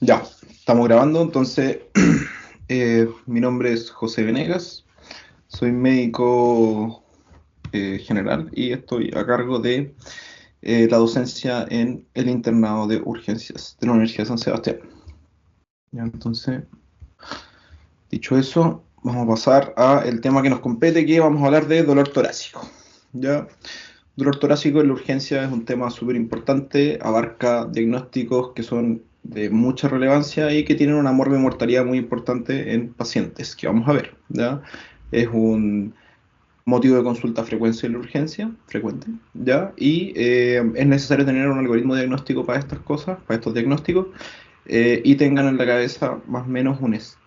Ya, estamos grabando, entonces mi nombre es José Venegas, soy médico general y estoy a cargo de la docencia en el internado de urgencias de la Universidad de San Sebastián. Ya, entonces, dicho eso, vamos a pasar a el tema que nos compete, que vamos a hablar de dolor torácico. Ya, dolor torácico en la urgencia es un tema súper importante, abarca diagnósticos que son de mucha relevancia y que tienen una mortalidad muy importante en pacientes, que vamos a ver, ¿ya? Es un motivo de consulta frecuencia en la urgencia, frecuente, ¿ya? Y es necesario tener un algoritmo diagnóstico para estas cosas, para estos diagnósticos, y tengan en la cabeza más o menos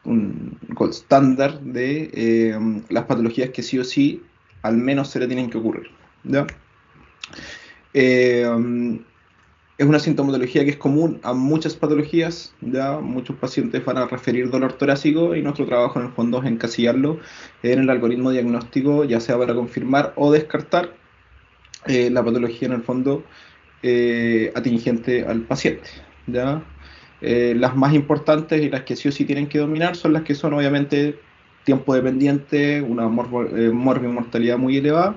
un gold estándar de las patologías que sí o sí al menos se le tienen que ocurrir, ¿ya? Eh, es una sintomatología que es común a muchas patologías, ya muchos pacientes van a referir dolor torácico y nuestro trabajo en el fondo es encasillarlo en el algoritmo diagnóstico, ya sea para confirmar o descartar la patología en el fondo atingente al paciente, ¿ya? Las más importantes y las que sí o sí tienen que dominar son las que son obviamente tiempo dependiente, una morbimortalidad muy elevada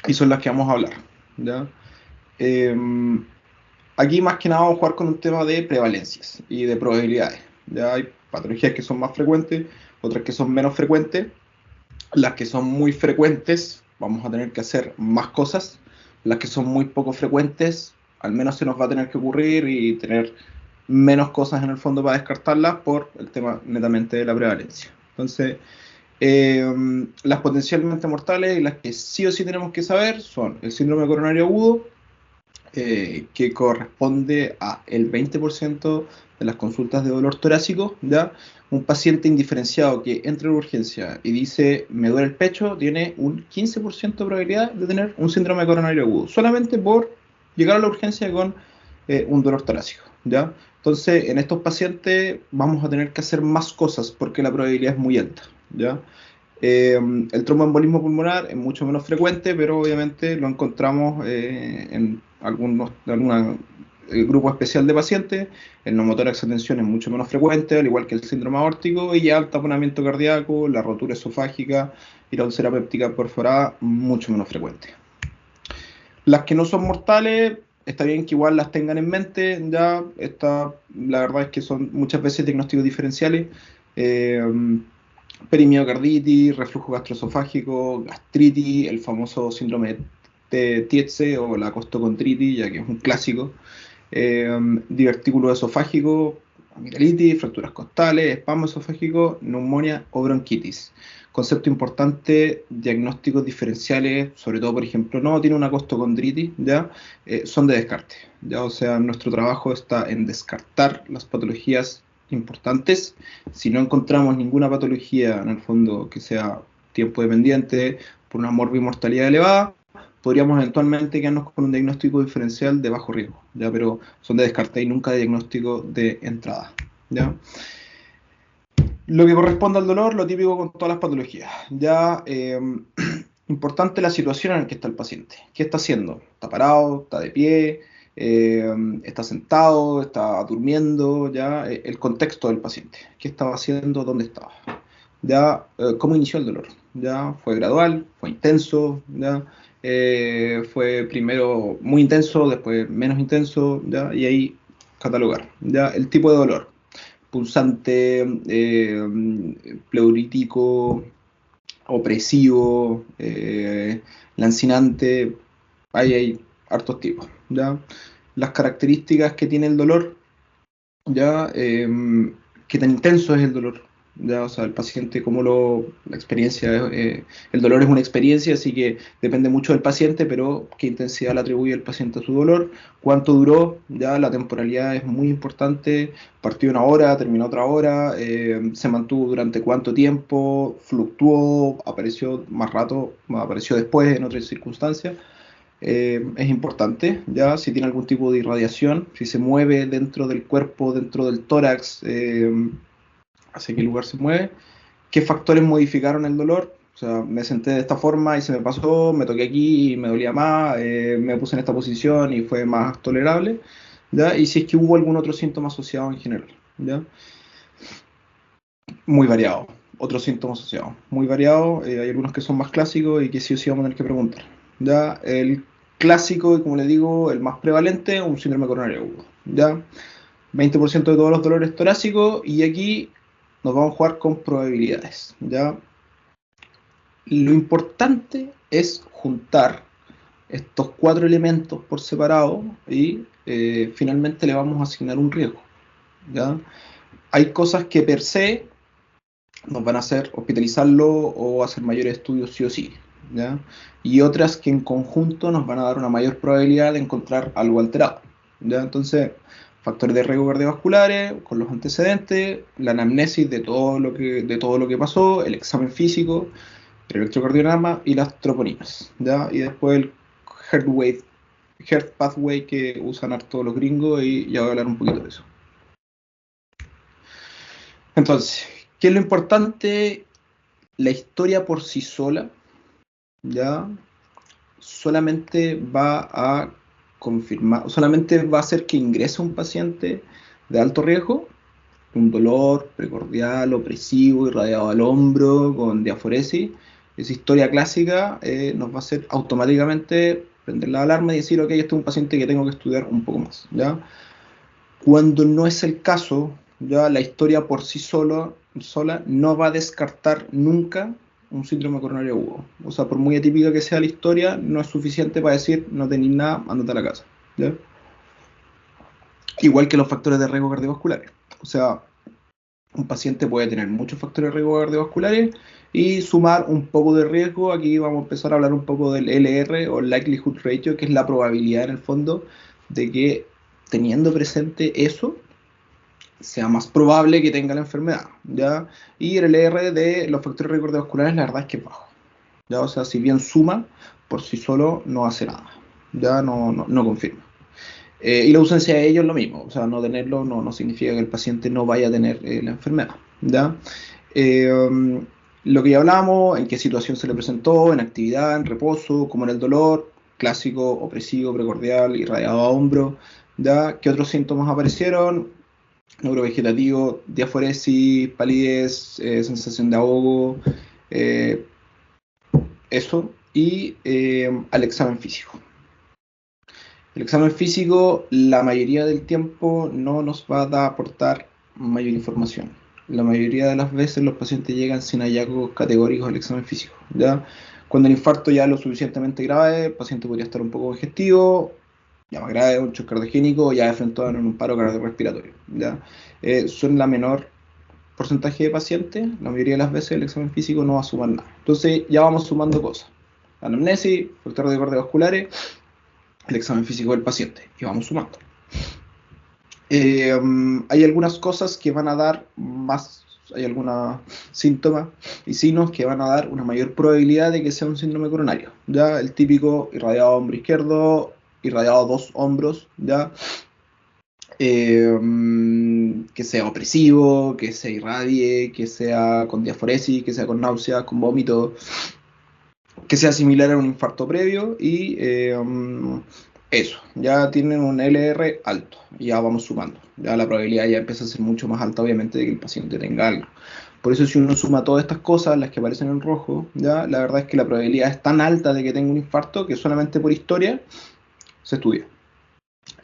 y son las que vamos a hablar, ¿ya? Eh, Aquí más que nada vamos a jugar con un tema de prevalencias y de probabilidades. Ya hay patologías que son más frecuentes, otras que son menos frecuentes. Las que son muy frecuentes vamos a tener que hacer más cosas. Las que son muy poco frecuentes, al menos se nos va a tener que ocurrir y tener menos cosas en el fondo para descartarlas por el tema netamente de la prevalencia. Entonces, las potencialmente mortales y las que sí o sí tenemos que saber son el síndrome coronario agudo, que corresponde a el 20% de las consultas de dolor torácico, ¿ya? Un paciente indiferenciado que entra en urgencia y dice me duele el pecho, tiene un 15% de probabilidad de tener un síndrome coronario agudo, solamente por llegar a la urgencia con un dolor torácico, ¿ya? Entonces, en estos pacientes vamos a tener que hacer más cosas porque la probabilidad es muy alta, ¿ya? El tromboembolismo pulmonar es mucho menos frecuente, pero obviamente lo encontramos en algún grupo especial de pacientes. El neumotórax de tensión es mucho menos frecuente, al igual que el síndrome aórtico, y ya el taponamiento cardíaco, la rotura esofágica y la úlcera péptica perforada, mucho menos frecuente. Las que no son mortales, está bien que igual las tengan en mente, ya está, la verdad es que son muchas veces diagnósticos diferenciales. Eh, Perimiocarditis, reflujo gastroesofágico, gastritis, el famoso síndrome de Tietze o la costocondritis, ya que es un clásico, divertículo esofágico, amigdalitis, fracturas costales, espasmo esofágico, neumonía o bronquitis. Concepto importante, diagnósticos diferenciales, sobre todo, por ejemplo, no tiene una costocondritis, ¿ya? Son de descarte, ¿ya? O sea, nuestro trabajo está en descartar las patologías importantes. Si no encontramos ninguna patología, en el fondo, que sea tiempo dependiente, por una morbimortalidad elevada, podríamos eventualmente quedarnos con un diagnóstico diferencial de bajo riesgo, ¿ya? Pero son de descarte y nunca de diagnóstico de entrada, ¿ya? Lo que corresponde al dolor, lo típico con todas las patologías. Ya, importante la situación en la que está el paciente. ¿Qué está haciendo? ¿Está parado? ¿Está de pie? ¿Está sentado? ¿Está durmiendo? Ya, el contexto del paciente. ¿Qué estaba haciendo? ¿Dónde estaba? Ya, ¿cómo inició el dolor? Ya, ¿fue gradual? ¿Fue intenso? Ya, fue primero muy intenso, después menos intenso, ya, y ahí catalogar. Ya, el tipo de dolor punzante, pleurítico, opresivo, lancinante, hay hartos tipos, ¿ya? Las características que tiene el dolor, ¿ya? Qué tan intenso es el dolor, ¿ya? O sea, el paciente, cómo la experiencia, el dolor es una experiencia, así que depende mucho del paciente, pero qué intensidad le atribuye el paciente a su dolor, cuánto duró, ya la temporalidad es muy importante, partió una hora, terminó otra hora, se mantuvo durante cuánto tiempo, fluctuó, apareció más rato, apareció después en otras circunstancias, es importante, ya si tiene algún tipo de irradiación, si se mueve dentro del cuerpo, dentro del tórax, hacia qué lugar se mueve, qué factores modificaron el dolor. O sea, me senté de esta forma y se me pasó, me toqué aquí y me dolía más, me puse en esta posición y fue más tolerable. ¿ya? Y si es que hubo algún otro síntoma asociado en general, ¿ya? Muy variado. Otros síntomas asociados. Muy variado. Hay algunos que son más clásicos y que sí o sí vamos a tener que preguntar. ¿Ya? El clásico, y como le digo, el más prevalente, un síndrome coronario agudo. ¿Ya? 20% de todos los dolores torácicos y aquí nos vamos a jugar con probabilidades. ¿Ya? Lo importante es juntar estos cuatro elementos por separado y finalmente le vamos a asignar un riesgo. ¿Ya? Hay cosas que per se nos van a hacer hospitalizarlo o hacer mayores estudios sí o sí, ¿ya? Y otras que en conjunto nos van a dar una mayor probabilidad de encontrar algo alterado, ¿ya? Entonces, factores de riesgo cardiovasculares, con los antecedentes, la anamnesis de todo lo que pasó, el examen físico, el electrocardiograma y las troponinas, ¿ya? Y después el heart wave, heart pathway que usan harto los gringos y ya voy a hablar un poquito de eso. Entonces, ¿qué es lo importante? La historia por sí sola, ya solamente va a confirmar, solamente va a hacer que ingrese un paciente de alto riesgo, un dolor precordial, opresivo, irradiado al hombro, con diaforesis. Esa historia clásica nos va a hacer automáticamente prender la alarma y decir, ok, este es un paciente que tengo que estudiar un poco más, ¿ya? Cuando no es el caso, ya la historia por sí sola no va a descartar nunca un síndrome coronario agudo. O sea, por muy atípica que sea la historia, no es suficiente para decir no tenéis nada, andate a la casa. ¿Ya? Igual que los factores de riesgo cardiovasculares. O sea, un paciente puede tener muchos factores de riesgo cardiovasculares y sumar un poco de riesgo. Aquí vamos a empezar a hablar un poco del LR o Likelihood Ratio, que es la probabilidad en el fondo de que teniendo presente eso, sea más probable que tenga la enfermedad, ¿ya? Y el LR de los factores de riesgo cardiovasculares, la verdad es que es bajo, ¿ya? O sea, si bien suma, por sí solo no hace nada, ¿ya? No confirma. Y la ausencia de ellos es lo mismo, o sea, no tenerlo no significa que el paciente no vaya a tener la enfermedad, ¿ya? Lo que ya hablamos, en qué situación se le presentó, en actividad, en reposo, como en el dolor, clásico, opresivo, precordial, irradiado a hombro, ¿ya? ¿Qué otros síntomas aparecieron? Neurovegetativo, diaforesis, palidez, sensación de ahogo, eh, eso, y al examen físico. El examen físico, la mayoría del tiempo, no nos va a aportar mayor información. La mayoría de las veces los pacientes llegan sin hallazgos categóricos al examen físico, ¿ya? Cuando el infarto ya es lo suficientemente grave, el paciente podría estar un poco congestivo, ya más grave, un shock cardiogénico, ya enfrentado en un paro cardiorrespiratorio, ¿ya? Son la menor porcentaje de pacientes, la mayoría de las veces el examen físico no va a sumar nada. Entonces ya vamos sumando cosas. Anamnesis, factores de cardiovasculares, el examen físico del paciente, y vamos sumando. Hay algunas cosas que van a dar más, hay algunos síntomas y signos que van a dar una mayor probabilidad de que sea un síndrome coronario. Ya el típico irradiado hombro izquierdo, irradiado dos hombros, ya que sea opresivo, que se irradie, que sea con diaforesis, que sea con náuseas, con vómito, que sea similar a un infarto previo y eso, ya tienen un LR alto, ya vamos sumando, ya la probabilidad ya empieza a ser mucho más alta obviamente de que el paciente tenga algo. Por eso si uno suma todas estas cosas, las que aparecen en rojo, ya la verdad es que la probabilidad es tan alta de que tenga un infarto que solamente por historia se estudia.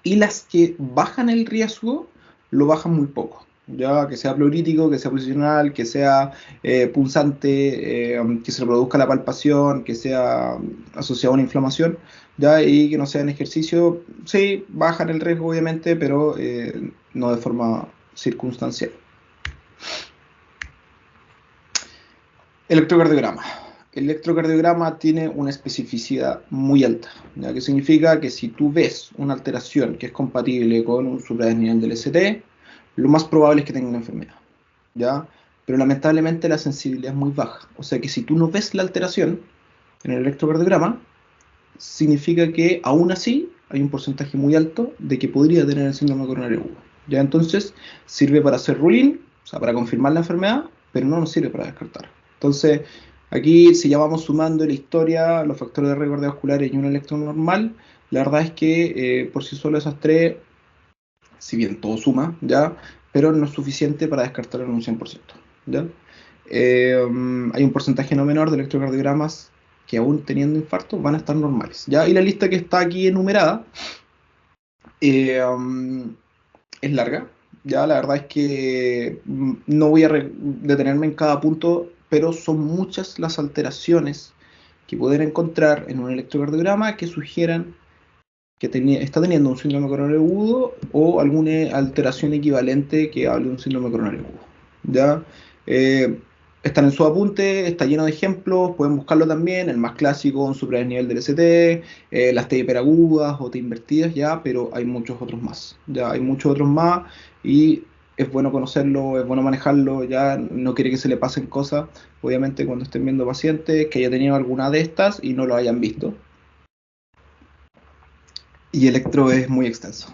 Y las que bajan el riesgo, lo bajan muy poco. Ya que sea pleurítico, que sea posicional, que sea punzante, que se reproduzca la palpación, que sea asociado a una inflamación, ya y que no sea en ejercicio, sí, bajan el riesgo obviamente, pero no de forma circunstancial. Electrocardiograma. El electrocardiograma tiene una especificidad muy alta, ¿ya? Que significa que si tú ves una alteración que es compatible con un supradesnivel del ST, lo más probable es que tenga una enfermedad, ¿ya? Pero lamentablemente la sensibilidad es muy baja. O sea que si tú no ves la alteración en el electrocardiograma, significa que aún así hay un porcentaje muy alto de que podría tener el síndrome coronario agudo. ¿Ya? Entonces sirve para hacer ruling, o sea, para confirmar la enfermedad, pero no nos sirve para descartar. Entonces, aquí si ya vamos sumando la historia, los factores de riesgo cardiovasculares y un electro normal, la verdad es que por sí solo esas tres si bien todo suma, ¿ya? Pero no es suficiente para descartarlo en un 100%, ¿ya? Hay un porcentaje no menor de electrocardiogramas que aún teniendo infarto van a estar normales, ¿ya? Y la lista que está aquí enumerada es larga, ya la verdad es que no voy a detenerme en cada punto, pero son muchas las alteraciones que pueden encontrar en un electrocardiograma que sugieran que está teniendo un síndrome coronario agudo o alguna alteración equivalente que hable de un síndrome coronario agudo. ¿Ya? Eh, Están en su apunte, está lleno de ejemplos, pueden buscarlo también, el más clásico, un supradesnivel del ST, las T hiperagudas o T invertidas, ya, pero hay muchos otros más, ya, hay muchos otros más y es bueno conocerlo, es bueno manejarlo, ya no quiere que se le pasen cosas, obviamente cuando estén viendo pacientes que haya tenido alguna de estas y no lo hayan visto. Y electro es muy extenso.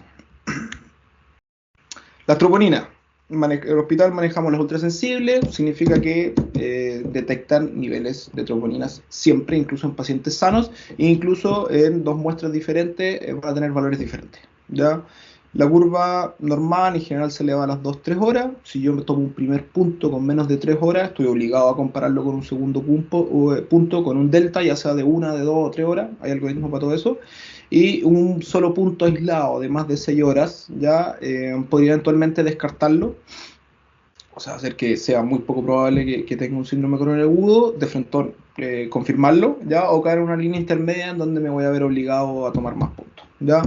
Las troponinas. En el hospital manejamos las ultrasensibles, significa que detectan niveles de troponinas siempre, incluso en pacientes sanos, e incluso en dos muestras diferentes van a tener valores diferentes. ¿Ya? La curva normal en general se eleva a las 2-3 horas. Si yo me tomo un primer punto con menos de 3 horas, estoy obligado a compararlo con un segundo punto con un delta, ya sea de 1, de 2 o 3 horas. Hay algoritmos para todo eso. Y un solo punto aislado de más de 6 horas ya podría eventualmente descartarlo, o sea, hacer que sea muy poco probable que tenga un síndrome coronario agudo, de frente confirmarlo, ya, o caer en una línea intermedia en donde me voy a ver obligado a tomar más puntos, ya.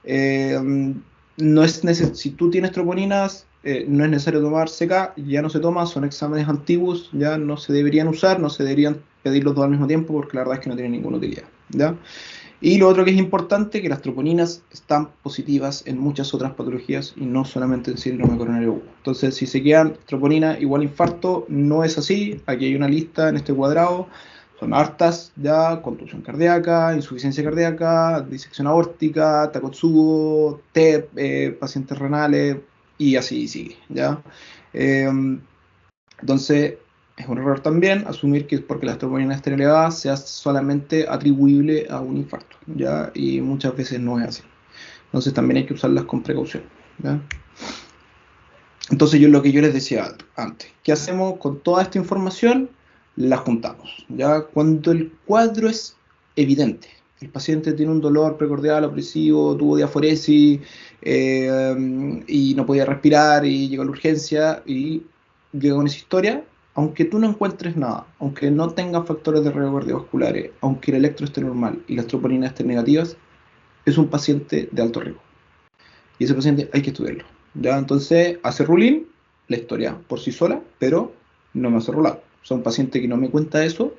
Eh, no es si tú tienes troponinas, no es necesario tomar CK, ya no se toma, son exámenes antiguos, ya no se deberían usar, no se deberían pedir los dos al mismo tiempo porque la verdad es que no tienen ninguna utilidad, ya. Y lo otro que es importante, que las troponinas están positivas en muchas otras patologías y no solamente en síndrome coronario agudo. Entonces, si se quedan troponina igual infarto, no es así. Aquí hay una lista en este cuadrado. Son hartas ya, contusión cardíaca, insuficiencia cardíaca, disección aórtica, Takotsubo, TEP, pacientes renales y así sigue, ¿ya? Eh, entonces, es un error también asumir que porque la troponina esté elevada sea solamente atribuible a un infarto, ¿ya? Y muchas veces no es así. Entonces también hay que usarlas con precaución, ¿ya? Entonces lo que yo les decía antes, ¿qué hacemos con toda esta información? La juntamos, ¿ya? Cuando el cuadro es evidente, el paciente tiene un dolor precordial opresivo, tuvo diaforesis y no podía respirar y llegó a la urgencia y llegó con esa historia, aunque tú no encuentres nada, aunque no tenga factores de riesgo cardiovasculares, aunque el electro esté normal y las troponinas estén negativas, es un paciente de alto riesgo. Y ese paciente hay que estudiarlo. ¿Ya? Entonces, hace ruling la historia por sí sola, pero no me hace rular. O sea, un paciente que no me cuenta eso,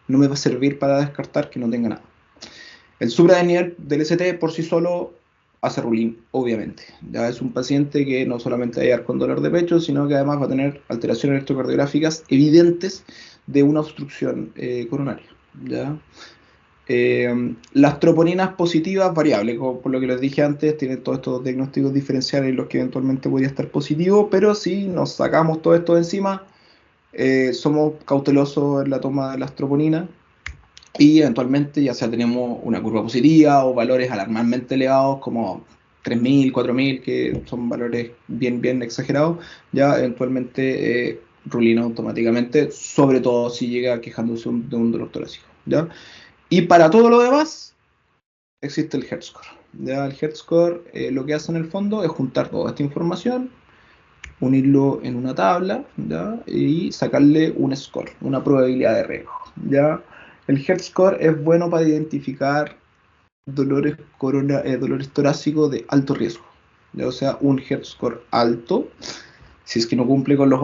no me va a servir para descartar que no tenga nada. El supradesnivel del ST por sí solo hace ruling, obviamente. Ya es un paciente que no solamente va a llegar con dolor de pecho, sino que además va a tener alteraciones electrocardiográficas evidentes de una obstrucción coronaria. ¿Ya? Las troponinas positivas variables, como por lo que les dije antes, tienen todos estos diagnósticos diferenciales en los que eventualmente podría estar positivo, pero si nos sacamos todo esto de encima, somos cautelosos en la toma de las troponinas y eventualmente ya sea tenemos una curva positiva o valores alarmantemente elevados como 3.000, 4.000, que son valores bien, bien exagerados, ya eventualmente rulina automáticamente, sobre todo si llega quejándose de un dolor torácico, ¿ya? Y para todo lo demás, existe el Hertz Score. ¿Ya? El Hertz Score lo que hace en el fondo es juntar toda esta información, unirlo en una tabla, ¿ya? Y sacarle un score, una probabilidad de riesgo. ¿Ya? El Hertz Score es bueno para identificar dolores torácicos de alto riesgo. ¿Ya? O sea, un Hertz Score alto, si es que no cumple con las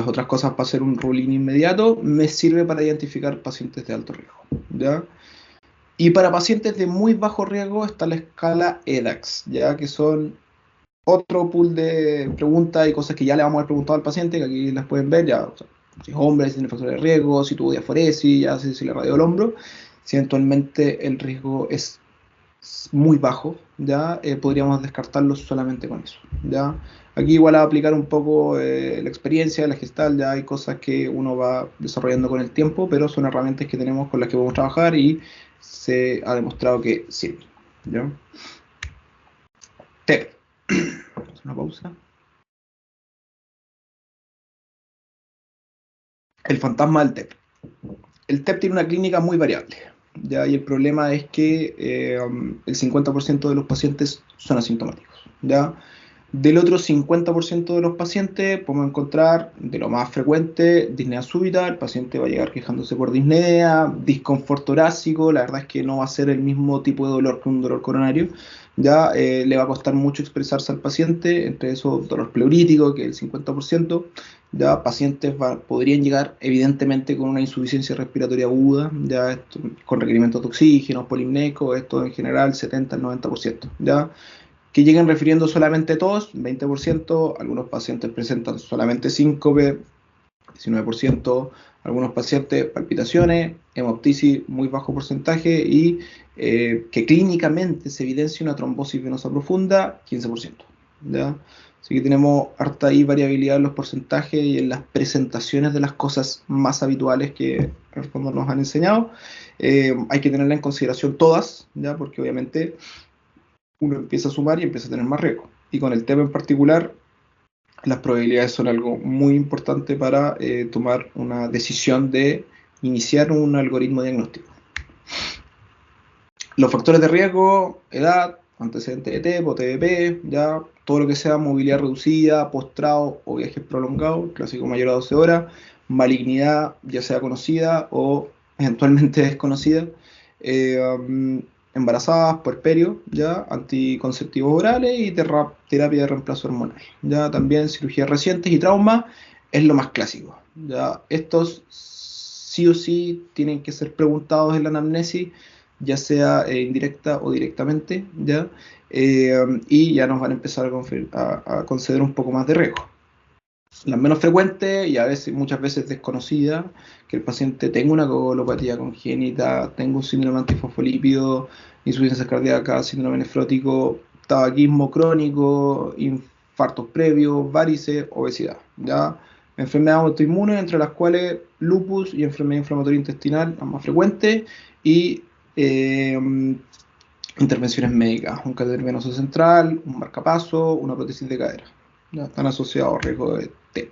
otras cosas para hacer un ruling inmediato, me sirve para identificar pacientes de alto riesgo, ¿ya? Y para pacientes de muy bajo riesgo está la escala EDAX, ¿ya? Que son otro pool de preguntas y cosas que ya le vamos a haber preguntado al paciente, que aquí las pueden ver, ya, o sea, si es hombre, si tiene factores de riesgo, si tuvo diaforesis, ya si le radió el hombro, si eventualmente el riesgo es muy bajo, ya podríamos descartarlo solamente con eso, ya. Aquí igual a aplicar un poco la experiencia, la gestal, ya hay cosas que uno va desarrollando con el tiempo, pero son herramientas que tenemos con las que podemos trabajar y se ha demostrado que sirven, ¿ya? TEP. Una pausa. El fantasma del TEP. El TEP tiene una clínica muy variable, ¿ya? Y el problema es que el 50% de los pacientes son asintomáticos, ¿ya? Del otro 50% de los pacientes podemos encontrar, de lo más frecuente, disnea súbita. El paciente va a llegar quejándose por disnea, disconfort torácico. La verdad es que no va a ser el mismo tipo de dolor que un dolor coronario. Ya le va a costar mucho expresarse al paciente, entre esos dolor pleurítico, que es el 50%. Ya pacientes podrían llegar evidentemente con una insuficiencia respiratoria aguda, ya esto, con requerimientos de oxígeno, polimneco, esto en general 70 al 90%. Ya que lleguen refiriendo solamente tos, 20%, algunos pacientes presentan solamente síncope, 19%, algunos pacientes palpitaciones, hemoptisis muy bajo porcentaje y que clínicamente se evidencia una trombosis venosa profunda, 15%. ¿Ya? Así que tenemos harta ahí variabilidad en los porcentajes y en las presentaciones de las cosas más habituales que en el fondo nos han enseñado. Hay que tenerla en consideración todas, ¿ya? Porque obviamente uno empieza a sumar y empieza a tener más riesgo. Y con el tema en particular, las probabilidades son algo muy importante para tomar una decisión de iniciar un algoritmo diagnóstico. Los factores de riesgo, edad, antecedentes de TEP o TDP, ya todo lo que sea movilidad reducida, postrado o viajes prolongados, clásico mayor a 12 horas, malignidad ya sea conocida o eventualmente desconocida, embarazadas, puerperio, ya anticonceptivos orales y terapia de reemplazo hormonal. Ya también cirugías recientes y trauma es lo más clásico. Ya estos sí o sí tienen que ser preguntados en la anamnesis, ya sea indirecta o directamente, ¿ya? Y ya nos van a empezar a conceder un poco más de riesgo. Las menos frecuentes y a veces, muchas veces desconocidas, que el paciente tenga una coagulopatía congénita, tenga un síndrome antifosfolípido, insuficiencia cardíaca, síndrome nefrótico, tabaquismo crónico, infartos previos, varices, obesidad, ¿ya? Enfermedades autoinmunes, entre las cuales lupus y enfermedad inflamatoria intestinal, las más frecuentes, y eh, intervenciones médicas, un catéter venoso central, un marcapaso, una prótesis de cadera. Ya están asociados a riesgo de TEP.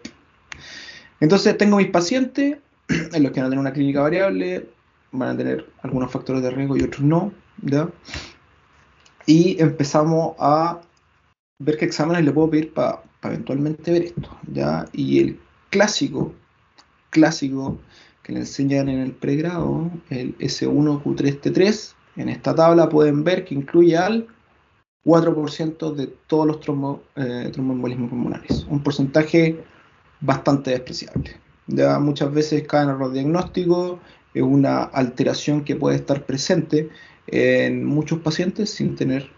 Entonces tengo mis pacientes, en los que van a tener una clínica variable, van a tener algunos factores de riesgo y otros no, ¿ya? Y empezamos a ver qué exámenes le puedo pedir para eventualmente ver esto, ¿ya? Y el clásico que le enseñan en el pregrado, el S1Q3T3, en esta tabla pueden ver que incluye al 4% de todos los tromboembolismos pulmonares, un porcentaje bastante despreciable. Ya muchas veces cae en error diagnóstico, es una alteración que puede estar presente en muchos pacientes sin tener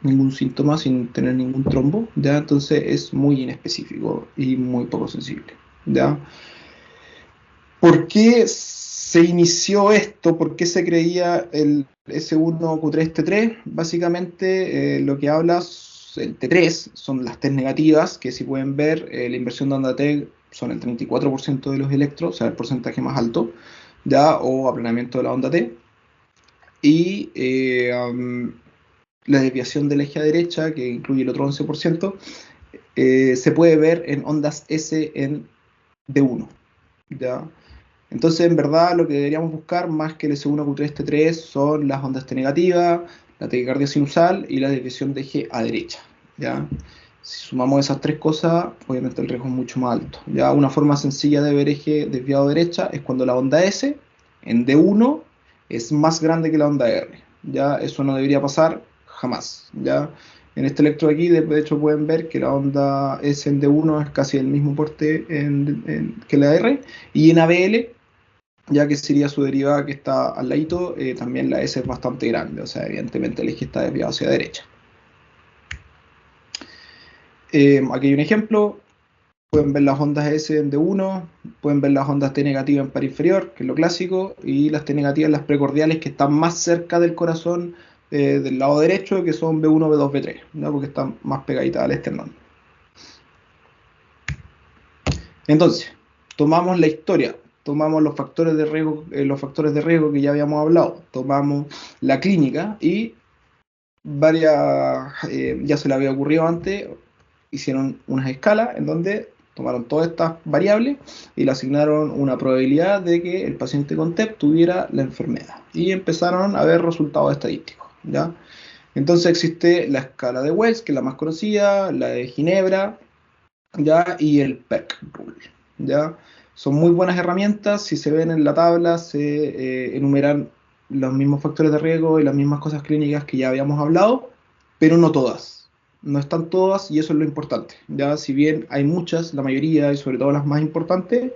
ningún síntoma, sin tener ningún trombo, ¿ya? Entonces es muy inespecífico y muy poco sensible, ¿ya? ¿Por qué se inició esto? ¿Por qué se creía el S1Q3T3? Básicamente lo que habla el T3 son las T negativas, que si pueden ver, la inversión de onda T son el 34% de los electros, o sea, el porcentaje más alto, ¿ya? O aplanamiento de la onda T. Y la desviación del eje a derecha, que incluye el otro 11%, se puede ver en ondas S en D1, ¿ya? Entonces, en verdad, lo que deberíamos buscar más que el S1Q3T3 son las ondas T negativas, la taquicardia sinusal y la desviación de eje a derecha, ¿ya? Si sumamos esas tres cosas, obviamente el riesgo es mucho más alto. Ya una forma sencilla de ver eje desviado a derecha es cuando la onda S en D1 es más grande que la onda R. Ya eso no debería pasar jamás. Ya en este electro aquí, de hecho, pueden ver que la onda S en D1 es casi el mismo porte que la R, y en ABL, ya que sería su derivada que está al ladito, también la S es bastante grande, o sea, evidentemente el eje está desviado hacia la derecha. Aquí hay un ejemplo, pueden ver las ondas S en D1, pueden ver las ondas T negativas en par inferior, que es lo clásico, y las T negativas, las precordiales, que están más cerca del corazón del lado derecho, que son B1, B2, B3, ¿no? Porque están más pegaditas al esternón. Entonces, tomamos la historia, tomamos los factores de riesgo que ya habíamos hablado, tomamos la clínica y ya se le había ocurrido antes, hicieron unas escalas en donde tomaron todas estas variables y le asignaron una probabilidad de que el paciente con TEP tuviera la enfermedad. Y empezaron a ver resultados estadísticos, ¿ya? Entonces existe la escala de Wells, que es la más conocida, la de Ginebra, ¿ya? Y el PEC Rule, ¿ya? Son muy buenas herramientas. Si se ven en la tabla, se enumeran los mismos factores de riesgo y las mismas cosas clínicas que ya habíamos hablado, pero no todas. No están todas y eso es lo importante. Ya, si bien hay muchas, la mayoría y sobre todo las más importantes,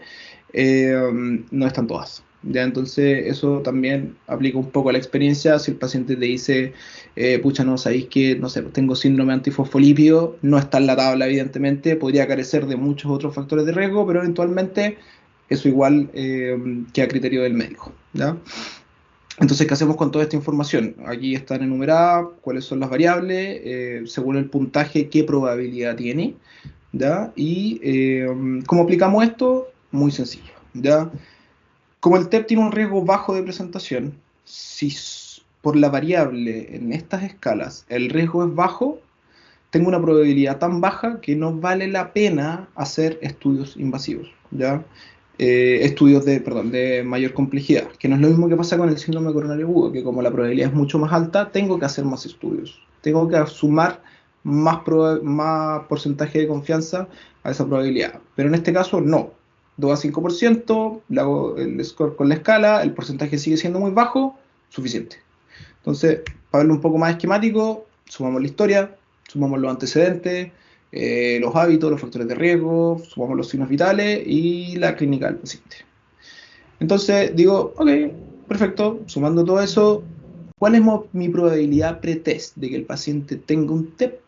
no están todas. Ya, entonces eso también aplica un poco a la experiencia. Si el paciente te dice, pucha, no, sabéis que, no sé, tengo síndrome antifosfolípido, no está en la tabla, evidentemente, podría carecer de muchos otros factores de riesgo, pero eventualmente eso igual queda a criterio del médico, ¿ya? Entonces, ¿qué hacemos con toda esta información? Aquí están enumeradas cuáles son las variables, según el puntaje, qué probabilidad tiene, ¿ya? Y ¿cómo aplicamos esto? Muy sencillo, ¿ya? Como el TEP tiene un riesgo bajo de presentación, si por la variable en estas escalas el riesgo es bajo, tengo una probabilidad tan baja que no vale la pena hacer estudios invasivos, ¿ya? Estudios de mayor complejidad, que no es lo mismo que pasa con el síndrome coronario agudo, que como la probabilidad es mucho más alta, tengo que hacer más estudios, tengo que sumar más porcentaje de confianza a esa probabilidad, pero en este caso no, 2 a 5%, le hago el score con la escala, el porcentaje sigue siendo muy bajo, suficiente. Entonces, para verlo un poco más esquemático, sumamos la historia, sumamos los antecedentes, los hábitos, los factores de riesgo, sumamos los signos vitales y la clínica del paciente. Entonces digo, ok, perfecto, sumando todo eso, ¿cuál es mi probabilidad pretest de que el paciente tenga un TEP?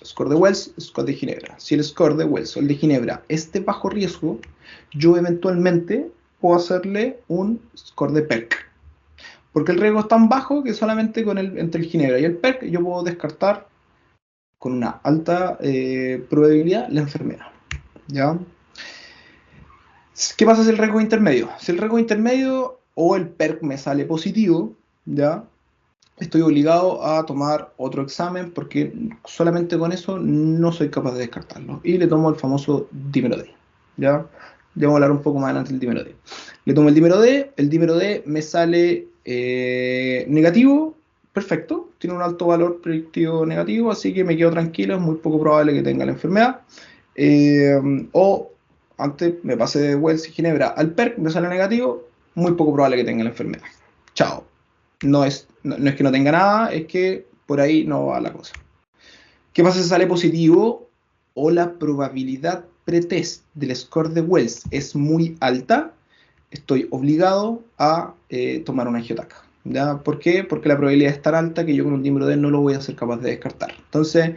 Score de Wells, score de Ginebra. Si el score de Wells o el de Ginebra es de bajo riesgo, yo eventualmente puedo hacerle un score de PERC. Porque el riesgo es tan bajo que solamente entre el Ginebra y el PERC yo puedo descartar con una alta probabilidad la enfermedad, ¿ya? ¿Qué pasa si el riesgo es intermedio? Si el riesgo es intermedio o el PERC me sale positivo, ¿ya? Estoy obligado a tomar otro examen porque solamente con eso no soy capaz de descartarlo. Y le tomo el famoso dímero D, ¿ya? Ya vamos a hablar un poco más adelante del dímero D. Le tomo el dímero D me sale negativo, perfecto, tiene un alto valor predictivo negativo, así que me quedo tranquilo, es muy poco probable que tenga la enfermedad. O antes me pasé de Wells y Ginebra al PERC, me sale negativo, muy poco probable que tenga la enfermedad. Chao. No es que no tenga nada, es que por ahí no va la cosa. ¿Qué pasa si sale positivo o la probabilidad pretest del score de Wells es muy alta? Estoy obligado a tomar una angiotaca, ¿ya? ¿Por qué? Porque la probabilidad es tan alta que yo con un dímero D no lo voy a ser capaz de descartar. Entonces,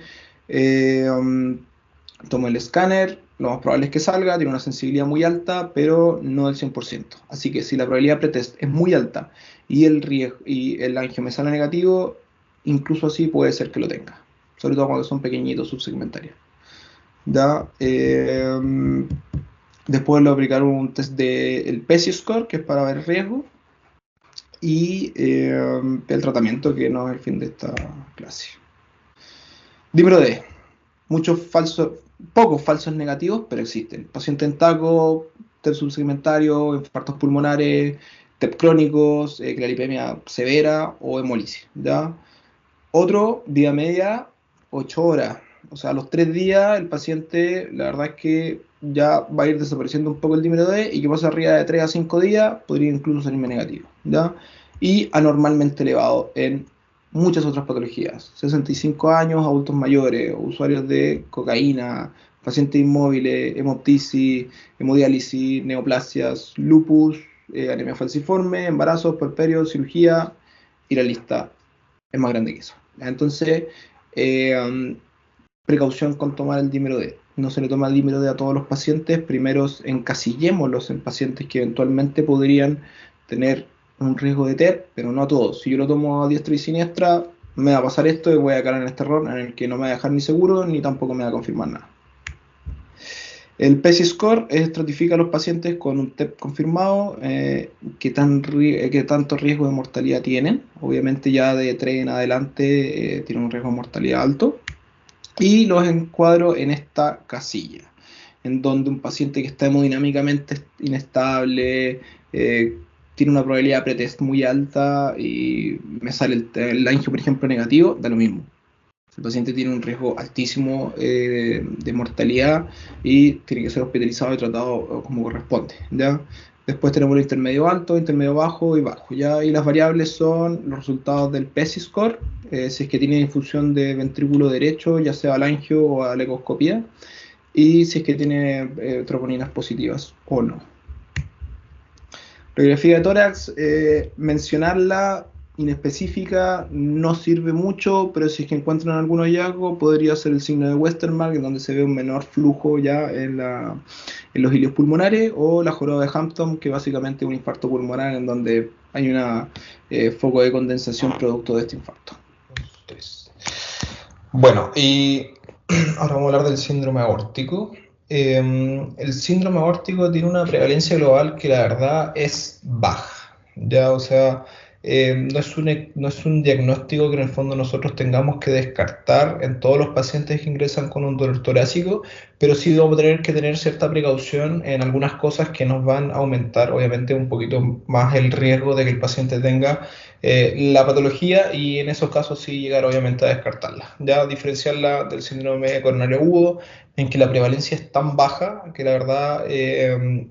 tomo el escáner, lo más probable es que salga, tiene una sensibilidad muy alta, pero no del 100%. Así que si la probabilidad pretest es muy alta y el angio me sale negativo, incluso así puede ser que lo tenga. Sobre todo cuando son pequeñitos subsegmentarios. ¿Ya? Después le aplicar un test del PESI score, que es para ver riesgo, y el tratamiento, que no es el fin de esta clase. Dímero D. Pocos falsos negativos, pero existen. Paciente en taco, TEP subsegmentario, infartos pulmonares, TEP crónicos, claripemia severa o hemolisis, ¿ya? Otro, vida media, 8 horas. O sea, a los 3 días el paciente, la verdad es que ya va a ir desapareciendo un poco el dímero D y que pasa arriba de 3 a 5 días, podría incluso salirme negativo, ¿ya? Y anormalmente elevado en muchas otras patologías. 65 años, adultos mayores, usuarios de cocaína, pacientes inmóviles, hemoptisis, hemodiálisis, neoplasias, lupus, anemia falciforme, embarazos, puerperios, cirugía, y la lista es más grande que eso. Entonces, eh, precaución con tomar el dímero D. No se le toma el dímero D a todos los pacientes. Primero encasillémoslos en pacientes que eventualmente podrían tener un riesgo de TEP, pero no a todos. Si yo lo tomo a diestra y siniestra, me va a pasar esto y voy a caer en este error en el que no me va a dejar ni seguro ni tampoco me va a confirmar nada. El PESI Score estratifica a los pacientes con un TEP confirmado, qué tanto riesgo de mortalidad tienen. Obviamente ya de 3 en adelante tienen un riesgo de mortalidad alto. Y los encuadro en esta casilla, en donde un paciente que está hemodinámicamente inestable, tiene una probabilidad pretest muy alta y me sale el angio, por ejemplo, negativo, da lo mismo. El paciente tiene un riesgo altísimo de mortalidad y tiene que ser hospitalizado y tratado como corresponde, ¿ya? Después tenemos el intermedio alto, intermedio bajo y bajo, ¿ya? Y las variables son los resultados del PESI score, si es que tiene infusión de ventrículo derecho, ya sea al angio o a la ecoscopía, y si es que tiene troponinas positivas o no. Radiografía de tórax, mencionarla inespecífica no sirve mucho, pero si es que encuentran algún hallazgo, podría ser el signo de Westermarck, en donde se ve un menor flujo ya en los ilios pulmonares, o la joroba de Hampton, que básicamente es un infarto pulmonar en donde hay un foco de condensación producto de este infarto. Bueno, y ahora vamos a hablar del síndrome aórtico. El síndrome aórtico tiene una prevalencia global que la verdad es baja, ¿ya? O sea, no es un diagnóstico que en el fondo nosotros tengamos que descartar en todos los pacientes que ingresan con un dolor torácico, pero sí vamos a tener que tener cierta precaución en algunas cosas que nos van a aumentar, obviamente, un poquito más el riesgo de que el paciente tenga la patología, y en esos casos sí llegar obviamente a descartarla. Ya diferenciarla del síndrome coronario agudo, en que la prevalencia es tan baja que la verdad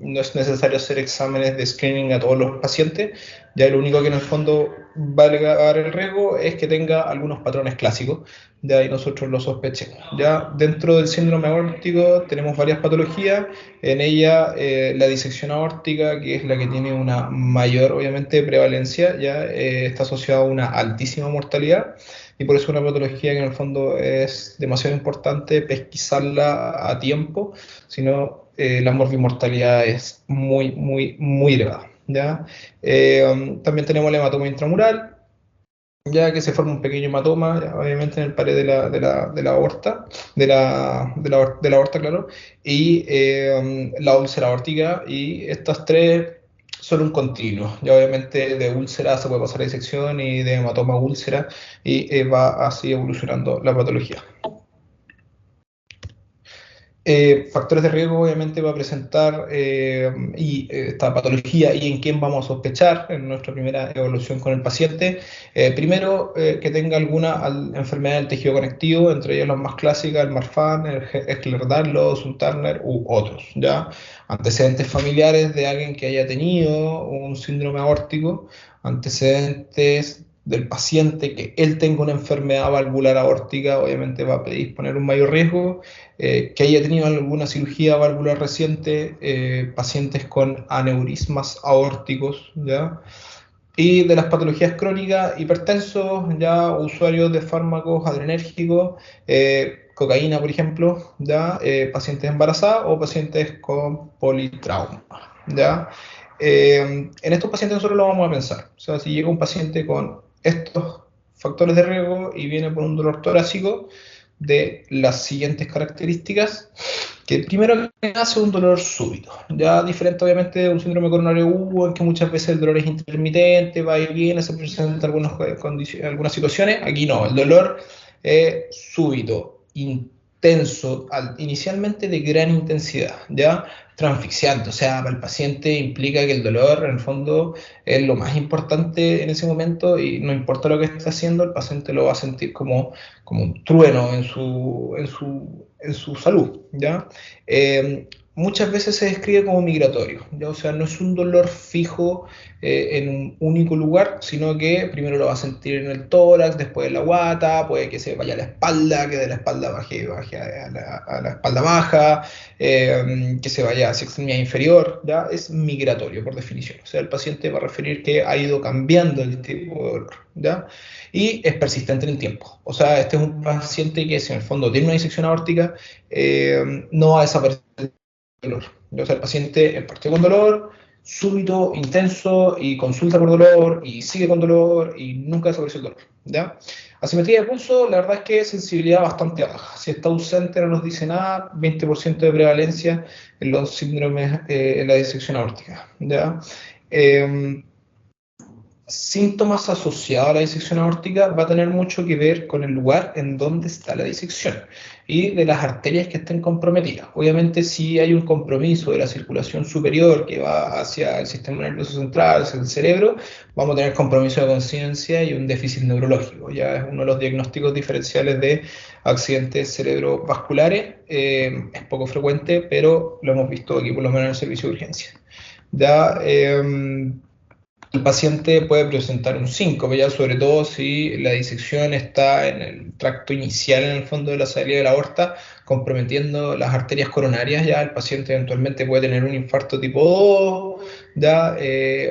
no es necesario hacer exámenes de screening a todos los pacientes. Ya lo único que en el fondo va a agregar el riesgo es que tenga algunos patrones clásicos, ya ahí nosotros lo sospechemos. Ya dentro del síndrome aórtico tenemos varias patologías, en ella la disección aórtica, que es la que tiene una mayor obviamente prevalencia, ya está asociada a una altísima mortalidad, y por eso es una patología que en el fondo es demasiado importante pesquisarla a tiempo, si no la morbimortalidad es muy, muy, muy elevada. ¿Ya? También tenemos el hematoma intramural, ya que se forma un pequeño hematoma, ya, obviamente en el pared de la aorta, de la aorta, claro, y la úlcera aórtica, y estas tres son un continuo. Ya obviamente de úlcera se puede pasar a disección y de hematoma a úlcera, y va así evolucionando la patología. Factores de riesgo obviamente va a presentar esta patología y en quién vamos a sospechar en nuestra primera evaluación con el paciente. Primero, que tenga alguna enfermedad del tejido conectivo, entre ellas las más clásicas, el Marfan, el Ehlers-Danlos, un Turner u otros. ¿Ya? Antecedentes familiares de alguien que haya tenido un síndrome aórtico, antecedentes del paciente que él tenga una enfermedad valvular aórtica, obviamente va a predisponer un mayor riesgo, que haya tenido alguna cirugía valvular reciente, pacientes con aneurismas aórticos, ¿ya? Y de las patologías crónicas, hipertensos, ya usuarios de fármacos adrenérgicos, cocaína, por ejemplo, ya pacientes embarazadas o pacientes con politrauma, ¿ya? En estos pacientes nosotros lo vamos a pensar. O sea, si llega un paciente con estos factores de riesgo y viene por un dolor torácico de las siguientes características, que primero que nada hace un dolor súbito, ya diferente obviamente de un síndrome coronario agudo, en que muchas veces el dolor es intermitente, va y viene, se presenta algunas situaciones. Aquí no, el dolor es súbito, intenso, inicialmente de gran intensidad, ya transfixiante, o sea, para el paciente implica que el dolor en el fondo es lo más importante en ese momento, y no importa lo que esté haciendo, el paciente lo va a sentir como un trueno en su salud, ¿ya? Muchas veces se describe como migratorio, ¿ya? O sea, no es un dolor fijo en un único lugar, sino que primero lo va a sentir en el tórax, después en la guata, puede que se vaya a la espalda, que de la espalda baje a la espalda baja, que se vaya hacia extremidad inferior, ¿ya? Es migratorio por definición, o sea, el paciente va a referir que ha ido cambiando el tipo de dolor, ¿ya? Y es persistente en el tiempo. O sea, este es un paciente que si en el fondo tiene una disección aórtica, no va a desaparecer el dolor. O sea, el paciente partió con dolor, súbito, intenso, y consulta por dolor, y sigue con dolor, y nunca desapareció el dolor, ¿ya? Asimetría de pulso, la verdad es que sensibilidad bastante baja. Si está ausente no nos dice nada, 20% de prevalencia en los síndromes, en la disección aórtica, ¿ya? Eh, Síntomas asociados a la disección aórtica va a tener mucho que ver con el lugar en donde está la disección y de las arterias que estén comprometidas. Obviamente, si hay un compromiso de la circulación superior que va hacia el sistema nervioso central, hacia el cerebro, vamos a tener compromiso de conciencia y un déficit neurológico. Ya es uno de los diagnósticos diferenciales de accidentes cerebrovasculares. Es poco frecuente, pero lo hemos visto aquí por lo menos en el servicio de urgencia. Ya, el paciente puede presentar un síncope, ya sobre todo si la disección está en el tracto inicial, en el fondo de la salida de la aorta, comprometiendo las arterias coronarias. Ya el paciente eventualmente puede tener un infarto tipo 2, ya,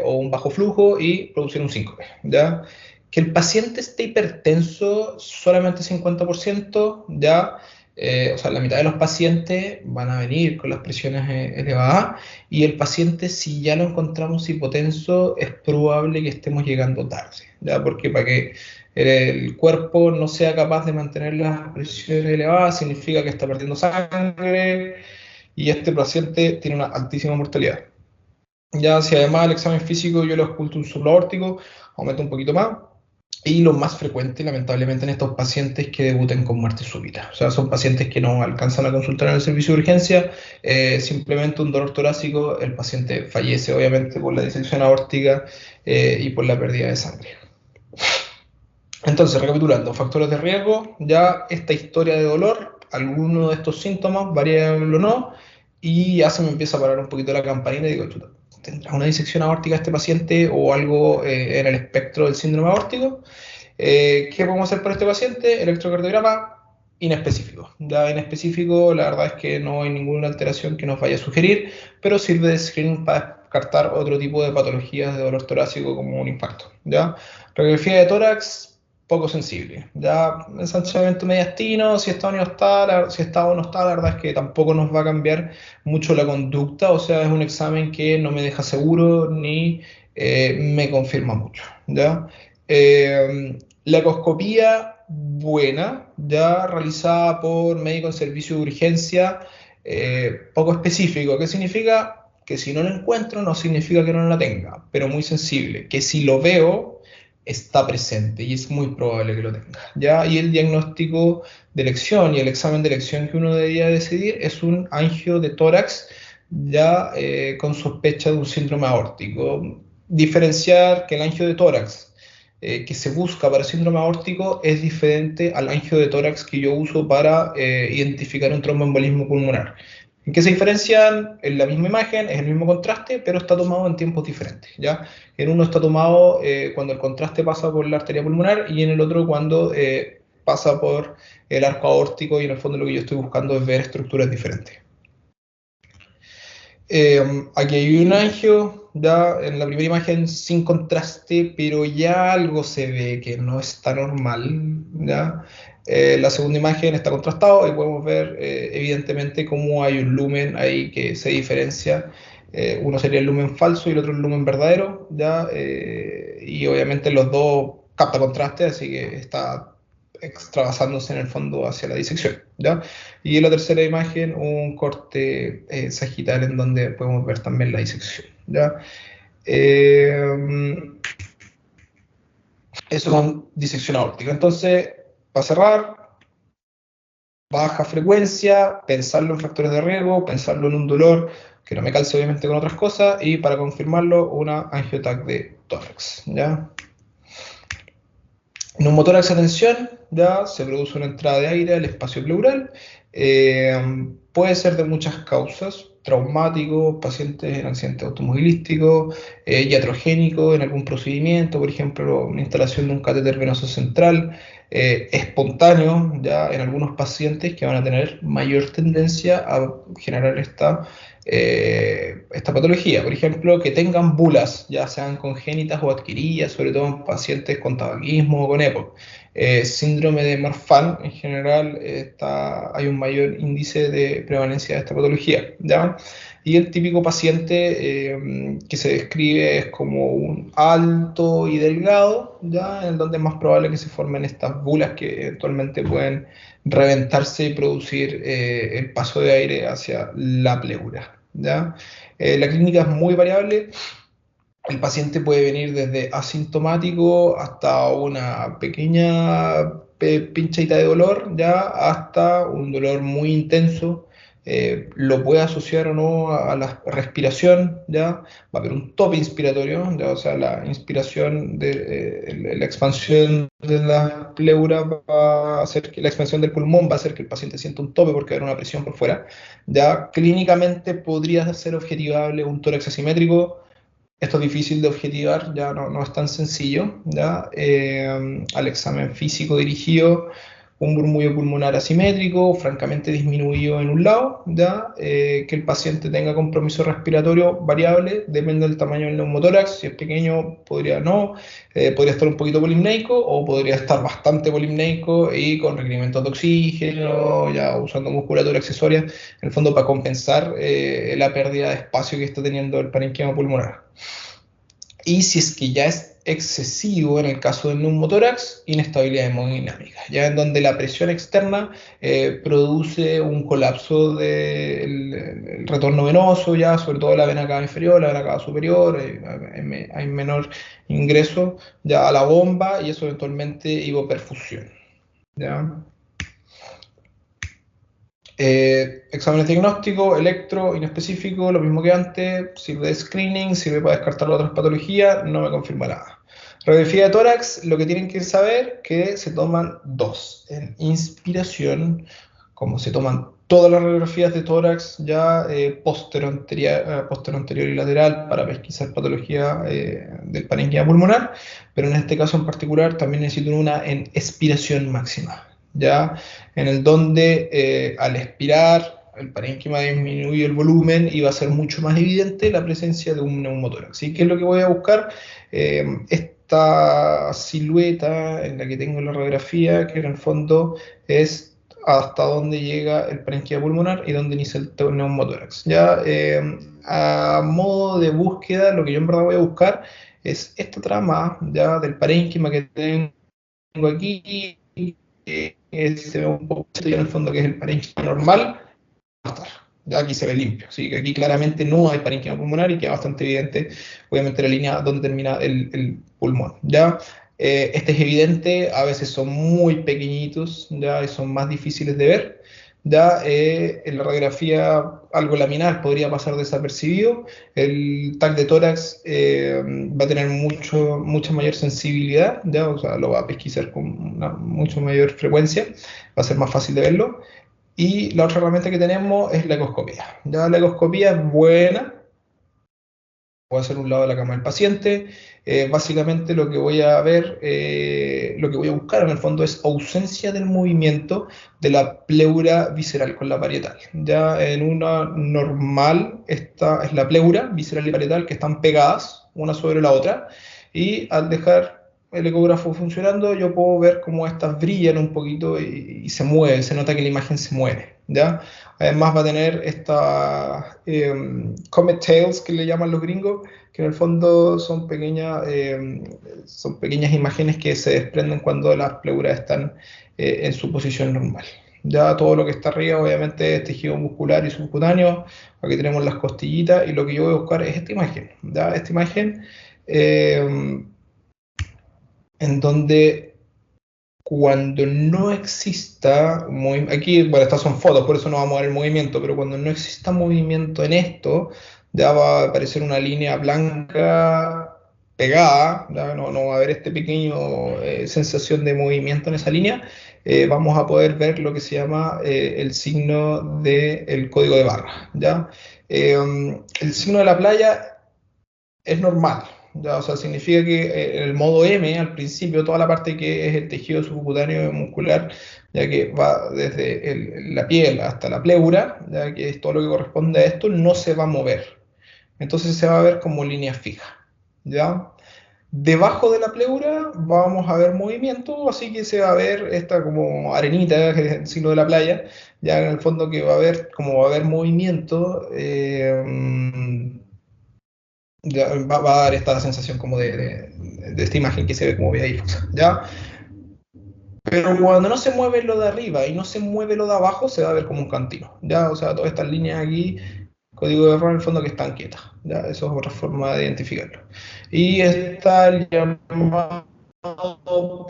o un bajo flujo y producir un síncope. Ya. Que el paciente esté hipertenso, solamente 50%, ya. O sea, la mitad de los pacientes van a venir con las presiones elevadas, y el paciente, si ya lo encontramos hipotenso, es probable que estemos llegando tarde, ¿ya? Porque para que el cuerpo no sea capaz de mantener las presiones elevadas, significa que está perdiendo sangre, y este paciente tiene una altísima mortalidad. Ya si además el examen físico yo lo oculto un soplo aórtico, aumenta un poquito más. Y lo más frecuente, lamentablemente, en estos pacientes que debuten con muerte súbita. O sea, son pacientes que no alcanzan a consultar en el servicio de urgencia, simplemente un dolor torácico, el paciente fallece obviamente por la disección aórtica y por la pérdida de sangre. Entonces, recapitulando, factores de riesgo, ya esta historia de dolor, alguno de estos síntomas, variable o no, y ya se me empieza a parar un poquito la campanita y digo, chuta, ¿tendrá una disección aórtica este paciente o algo en el espectro del síndrome aórtico? ¿Qué podemos hacer por este paciente? Electrocardiograma inespecífico. Ya inespecífico, la verdad es que no hay ninguna alteración que nos vaya a sugerir, pero sirve de screening para descartar otro tipo de patologías de dolor torácico como un infarto. ¿Ya? Radiografía de tórax, poco sensible. Ya ensanchamiento mediastino, si está o no está, la verdad es que tampoco nos va a cambiar mucho la conducta, o sea, es un examen que no me deja seguro ni me confirma mucho. ¿Ya? La ecoscopía buena, ya realizada por médico en servicio de urgencia, poco específico. ¿Qué significa? Que si no lo encuentro no significa que no la tenga, pero muy sensible. Que si lo veo, está presente y es muy probable que lo tenga. ¿Ya? Y el diagnóstico de elección y el examen de elección que uno debería decidir es un angio de tórax, ya con sospecha de un síndrome aórtico. Diferenciar que el angio de tórax que se busca para síndrome aórtico es diferente al angio de tórax que yo uso para identificar un tromboembolismo pulmonar. ¿En qué se diferencian? En la misma imagen, es el mismo contraste, pero está tomado en tiempos diferentes, ¿ya? En uno está tomado cuando el contraste pasa por la arteria pulmonar, y en el otro cuando pasa por el arco aórtico, y en el fondo lo que yo estoy buscando es ver estructuras diferentes. Aquí hay un angio, ya en la primera imagen sin contraste, pero ya algo se ve que no está normal, ¿ya? La segunda imagen está contrastado y podemos ver evidentemente cómo hay un lumen ahí que se diferencia. Uno sería el lumen falso y el otro el lumen verdadero, ¿ya? Y obviamente los dos capta contraste, así que está extravasándose en el fondo hacia la disección, ¿ya? Y en la tercera imagen un corte sagital en donde podemos ver también la disección, ¿ya? Eso con disección aórtica. Entonces, para cerrar, baja frecuencia, pensarlo en factores de riesgo, pensarlo en un dolor que no me calce obviamente con otras cosas, y para confirmarlo, una angiotac de tórax, ¿ya? Neumotórax a tensión, ya se produce una entrada de aire al espacio pleural. Puede ser de muchas causas: traumático, pacientes en accidente automovilístico, iatrogénico en algún procedimiento, por ejemplo, la instalación de un catéter venoso central, espontáneo, ya en algunos pacientes que van a tener mayor tendencia a generar esta patología. Por ejemplo, que tengan bulas, ya sean congénitas o adquiridas, sobre todo en pacientes con tabaquismo o con EPOC. Síndrome de Marfan, en general, hay un mayor índice de prevalencia de esta patología, ¿ya? Y el típico paciente que se describe es como un alto y delgado, ¿ya? En donde es más probable que se formen estas bulas que eventualmente pueden reventarse y producir el paso de aire hacia la pleura, ¿ya? La clínica es muy variable. El paciente puede venir desde asintomático hasta una pequeña pinchadita de dolor, ya hasta un dolor muy intenso. Lo puede asociar o no a la respiración, ya va a haber un tope inspiratorio, ya, o sea, la inspiración la expansión de la pleura va a hacer que la expansión del pulmón va a hacer que el paciente sienta un tope porque va a haber una presión por fuera. Ya clínicamente podría ser objetivable un tórax asimétrico. Esto es difícil de objetivar, ya no es tan sencillo, ¿ya? Al examen físico dirigido, un murmullo pulmonar asimétrico, francamente disminuido en un lado, ¿ya? Que el paciente tenga compromiso respiratorio variable, depende del tamaño del neumotórax, si es pequeño podría no, podría estar un poquito polimneico o podría estar bastante polimneico y con requerimientos de oxígeno, ya usando musculatura accesoria, en el fondo para compensar la pérdida de espacio que está teniendo el parenquima pulmonar. Y si es que ya es excesivo en el caso del neumotórax, inestabilidad hemodinámica, ya en donde la presión externa produce un colapso del retorno venoso, ya sobre todo la vena cava inferior, la vena cava superior, hay menor ingreso ya a la bomba y eso eventualmente hipoperfusión. ¿Ya? Exámenes diagnósticos, electro, inespecífico, lo mismo que antes, sirve de screening, sirve para descartar otras patologías, no me confirma nada. Radiografía de tórax, lo que tienen que saber que se toman dos, en inspiración, como se toman todas las radiografías de tórax, ya póstero anterior y lateral para pesquisar patología del parénquima pulmonar, pero en este caso en particular también necesito una en expiración máxima. ¿Ya? En el donde al expirar el parénquima disminuye el volumen y va a ser mucho más evidente la presencia de un neumotórax. ¿Sí? ¿Qué es lo que voy a buscar? Esta silueta en la que tengo la radiografía, que en el fondo es hasta dónde llega el parénquima pulmonar y dónde inicia el neumotórax. ¿Ya? A modo de búsqueda, lo que yo en verdad voy a buscar es esta trama ya del parénquima que tengo aquí, se ve un poco en el fondo que es el parénquima normal, ya aquí se ve limpio, así que aquí claramente no hay parénquima pulmonar y queda bastante evidente, obviamente, la línea donde termina el pulmón, ¿ya? Este es evidente, a veces son muy pequeñitos, ¿ya? Y son más difíciles de ver, ¿ya? En la radiografía algo laminar podría pasar desapercibido, el TAC de tórax va a tener mucha mayor sensibilidad, ¿ya? O sea, lo va a pesquisar con una mucho mayor frecuencia, va a ser más fácil de verlo. Y la otra herramienta que tenemos es la ecoscopía. Ya la ecoscopía es buena, puedo hacer un lado de la cama del paciente. Básicamente lo que voy a ver, lo que voy a buscar en el fondo es ausencia del movimiento de la pleura visceral con la parietal. Ya en una normal, esta es la pleura visceral y parietal que están pegadas una sobre la otra, y al dejar el ecógrafo funcionando, yo puedo ver cómo estas brillan un poquito y se mueve, se nota que la imagen se mueve, ¿ya? Además va a tener estas comet tails que le llaman los gringos, que en el fondo son pequeñas imágenes que se desprenden cuando las pleuras están en su posición normal. Ya todo lo que está arriba obviamente es tejido muscular y subcutáneo, aquí tenemos las costillitas y lo que yo voy a buscar es esta imagen, ¿ya? Esta imagen en donde cuando no exista, aquí, bueno, estas son fotos, por eso no vamos a ver el movimiento, pero cuando no exista movimiento en esto, ya va a aparecer una línea blanca pegada, ya no va a haber este pequeño sensación de movimiento en esa línea, vamos a poder ver lo que se llama el signo del código de barra, ¿ya? El signo de la playa es normal, ¿ya? O sea, significa que el modo M al principio, toda la parte que es el tejido subcutáneo muscular, ya que va desde la piel hasta la pleura, ya que es todo lo que corresponde a esto, no se va a mover. Entonces se va a ver como línea fija, ¿ya? Debajo de la pleura vamos a ver movimiento, así que se va a ver esta como arenita, que es el signo de la playa, ya en el fondo que va a haber, como va a haber movimiento, ya va a dar esta sensación como de esta imagen que se ve como media difusa, ¿ya? Pero cuando no se mueve lo de arriba y no se mueve lo de abajo, se va a ver como un cantino, ¿ya? O sea, todas estas líneas aquí, código de error en el fondo que están quietas, ¿ya? Eso es otra forma de identificarlo. Y está el llamado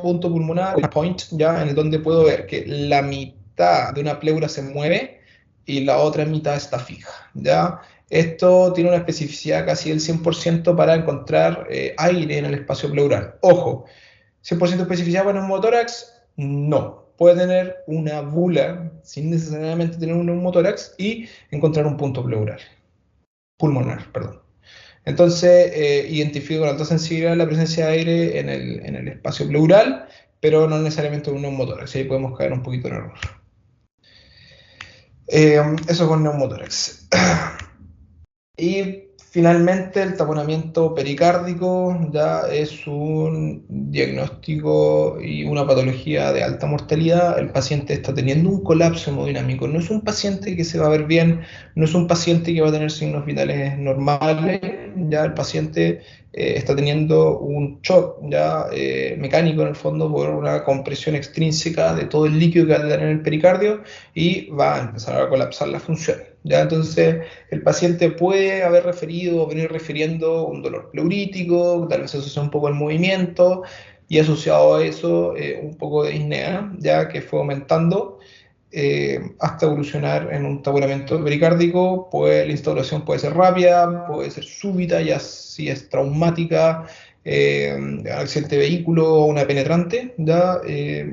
punto pulmonar, point, ¿ya? En el donde puedo ver que la mitad de una pleura se mueve y la otra mitad está fija, ¿ya? Esto tiene una especificidad casi del 100% para encontrar aire en el espacio pleural. Ojo, 100% especificidad para un neumotórax, no. Puede tener una bula sin necesariamente tener un neumotórax y encontrar un punto pleural, pulmonar, perdón. Entonces, identifico con alta sensibilidad la presencia de aire en el espacio pleural, pero no necesariamente un neumotórax. Ahí podemos caer un poquito en error. Eso con neumotórax. Y finalmente el taponamiento pericárdico ya es un diagnóstico y una patología de alta mortalidad. El paciente está teniendo un colapso hemodinámico. No es un paciente que se va a ver bien, no es un paciente que va a tener signos vitales normales. Ya el paciente está teniendo un shock ya mecánico en el fondo por una compresión extrínseca de todo el líquido que va a tener en el pericardio y va a empezar a colapsar la función. Ya entonces el paciente puede haber referido o venir refiriendo un dolor pleurítico, tal vez asociado un poco al movimiento y asociado a eso un poco de disnea, ya que fue aumentando hasta evolucionar en un taponamiento pericárdico. Pues la instauración puede ser rápida, puede ser súbita, ya si es traumática, accidente de vehículo o una penetrante, ¿ya?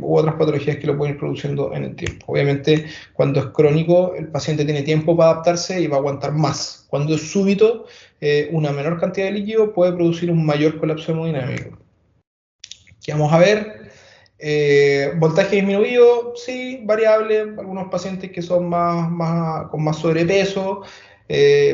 U otras patologías que lo pueden ir produciendo en el tiempo. Obviamente, cuando es crónico, el paciente tiene tiempo para adaptarse y va a aguantar más. Cuando es súbito, una menor cantidad de líquido puede producir un mayor colapso hemodinámico. ¿Qué vamos a ver? Voltaje disminuido, sí, variable. Algunos pacientes que son con más sobrepeso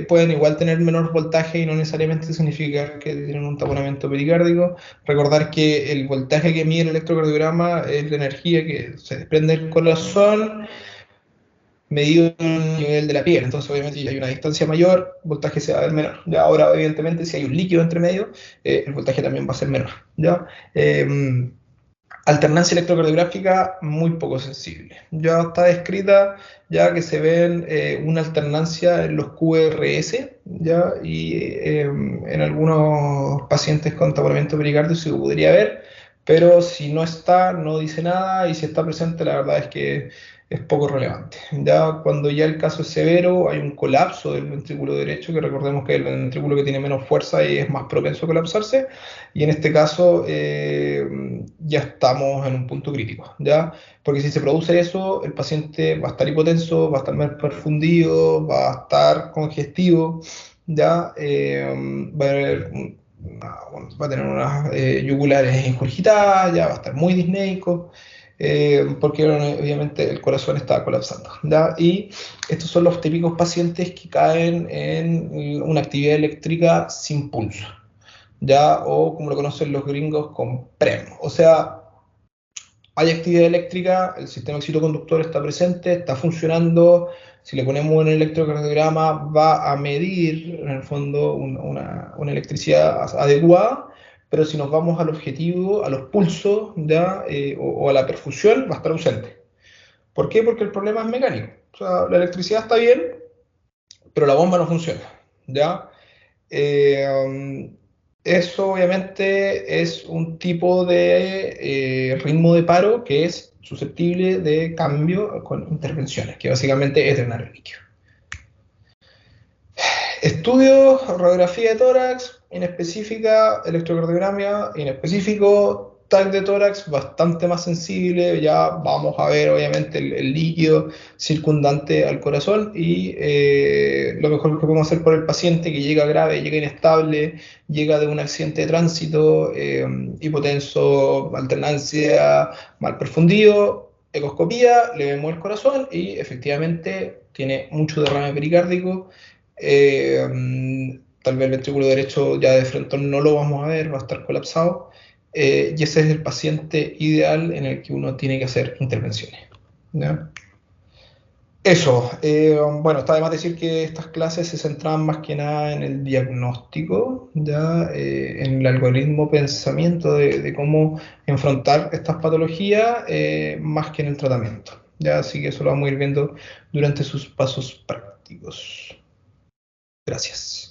pueden igual tener menor voltaje y no necesariamente significa que tienen un taponamiento pericárdico. Recordar que el voltaje que mide el electrocardiograma es la energía que se desprende del corazón medido en el nivel de la piel. Entonces, obviamente, si hay una distancia mayor, el voltaje se va a ver menor. ¿Ya? Ahora, evidentemente, si hay un líquido entre medio, el voltaje también va a ser menor. ¿Ya? Alternancia electrocardiográfica muy poco sensible. Ya está descrita ya que se ven una alternancia en los QRS, ¿ya? Y en algunos pacientes con taponamiento pericardio se podría ver, pero si no está, no dice nada, y si está presente, la verdad es que es poco relevante. Ya cuando ya el caso es severo, hay un colapso del ventrículo derecho, que recordemos que es el ventrículo que tiene menos fuerza y es más propenso a colapsarse, y en este caso ya estamos en un punto crítico, ¿ya? Porque si se produce eso, el paciente va a estar hipotenso, va a estar más perfundido, va a estar congestivo, ¿ya? Va a haber va a tener unas yugulares ingurgitadas, ya va a estar muy disneico, porque obviamente el corazón está colapsando, ¿ya? Y estos son los típicos pacientes que caen en una actividad eléctrica sin pulso, ¿ya? O como lo conocen los gringos, con PREM. O sea, hay actividad eléctrica, el sistema excitoconductor está presente, está funcionando. Si le ponemos un electrocardiograma, va a medir, en el fondo, una electricidad adecuada, pero si nos vamos al objetivo, a los pulsos, ¿ya? O a la perfusión, va a estar ausente. ¿Por qué? Porque el problema es mecánico. O sea, la electricidad está bien, pero la bomba no funciona, ¿ya? Eh, Eso obviamente es un tipo de ritmo de paro que es susceptible de cambio con intervenciones, que básicamente es drenar el líquido. Estudios, radiografía de tórax, inespecífica, electrocardiograma, inespecífico, TAC de tórax bastante más sensible, ya vamos a ver obviamente el líquido circundante al corazón y lo mejor que podemos hacer por el paciente que llega grave, llega inestable, llega de un accidente de tránsito, hipotenso, alternancia, mal perfundido, ecoscopía, le vemos el corazón y efectivamente tiene mucho derrame pericárdico. tal vez el ventrículo derecho ya de frente no lo vamos a ver, va a estar colapsado, y ese es el paciente ideal en el que uno tiene que hacer intervenciones, ¿ya? Eso, bueno, está de más decir que estas clases se centraban más que nada en el diagnóstico, ya en el algoritmo pensamiento de cómo enfrentar estas patologías, más que en el tratamiento. Ya, así que eso lo vamos a ir viendo durante sus pasos prácticos. Gracias.